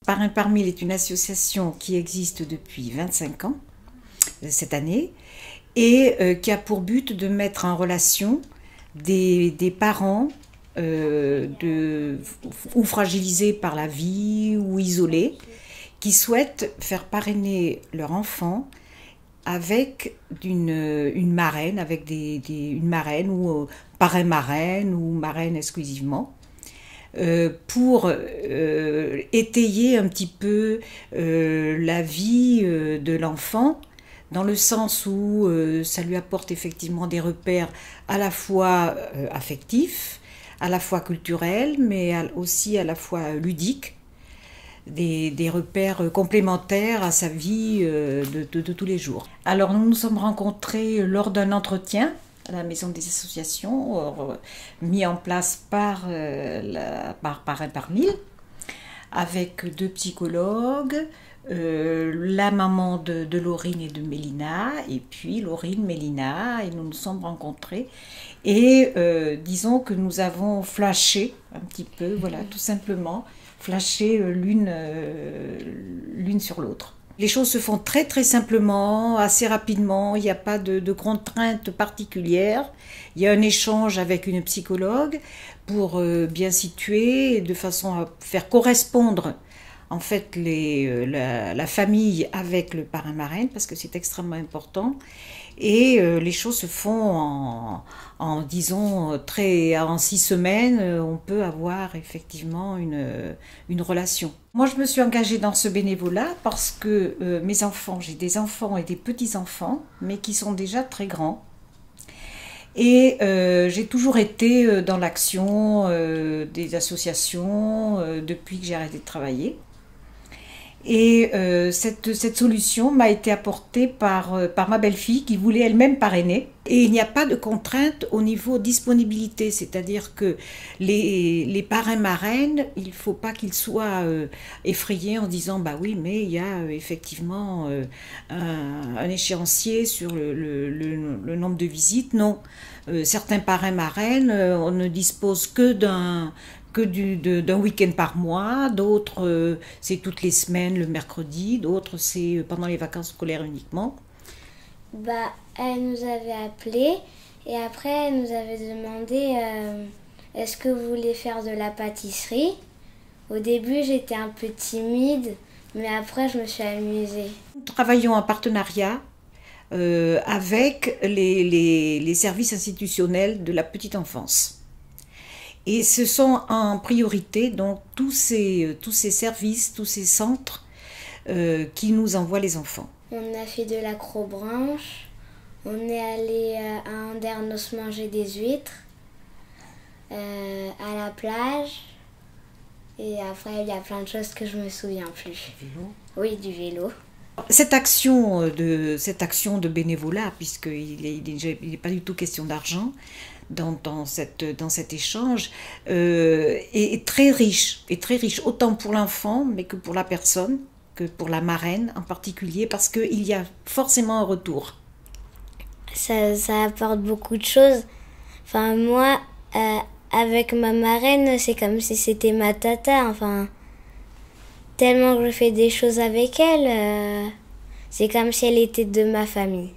Parrain par Mille est une association qui existe depuis 25 ans, cette année, et qui a pour but de mettre en relation des parents ou fragilisés par la vie ou isolés, qui souhaitent faire parrainer leur enfant avec une marraine, avec une marraine ou parrain-marraine ou marraine exclusivement, pour étayer un petit peu la vie de l'enfant, dans le sens où ça lui apporte effectivement des repères à la fois affectifs, à la fois culturels, mais aussi à la fois ludiques, des repères complémentaires à sa vie de tous les jours. Alors nous nous sommes rencontrés lors d'un entretien à la Maison des Associations, mis en place par Parrain par Mille, avec 2 psychologues, la maman de Laurine et de Mélina, et puis Laurine, Mélina, et nous nous sommes rencontrés. Et disons que nous avons flashé un petit peu, voilà, tout simplement, flashé l'une sur l'autre. Les choses se font très très simplement, assez rapidement, il n'y a pas de contraintes particulières. Il y a un échange avec une psychologue pour bien situer, de façon à faire correspondre en fait la famille avec le parrain-marraine, parce que c'est extrêmement important. Et les choses se font disons, en 6 semaines, on peut avoir effectivement une relation. Moi, je me suis engagée dans ce bénévolat parce que mes enfants, j'ai des enfants et des petits-enfants, mais qui sont déjà très grands. Et j'ai toujours été dans l'action des associations depuis que j'ai arrêté de travailler. Et cette solution m'a été apportée par ma belle-fille qui voulait elle-même parrainer. Et il n'y a pas de contrainte au niveau disponibilité, c'est-à-dire que les parrains-marraines, il ne faut pas qu'ils soient effrayés en disant « bah oui, mais il y a effectivement un échéancier sur le nombre de visites ». Non, certains parrains-marraines, on ne dispose que d'un week-end par mois, d'autres c'est toutes les semaines le mercredi, d'autres c'est pendant les vacances scolaires uniquement. Bah, elle nous avait appelé et après elle nous avait demandé est-ce que vous voulez faire de la pâtisserie. Au début j'étais un peu timide, mais après je me suis amusée. Nous travaillons en partenariat avec les services institutionnels de la petite enfance. Et ce sont en priorité donc tous ces services, tous ces centres qui nous envoient les enfants. On a fait de l'acrobranche, on est allé à Andernos manger des huîtres, à la plage, et après il y a plein de choses que je me souviens plus. Du vélo ? Oui, du vélo. Cette action de bénévolat, puisqu'il n'est pas du tout question d'argent, dans cet échange est très riche, autant pour l'enfant mais que pour la personne, que pour la marraine en particulier, parce qu'il y a forcément un retour. Ça apporte beaucoup de choses. Enfin moi, avec ma marraine, c'est comme si c'était ma tata. Enfin, tellement que je fais des choses avec elle, c'est comme si elle était de ma famille.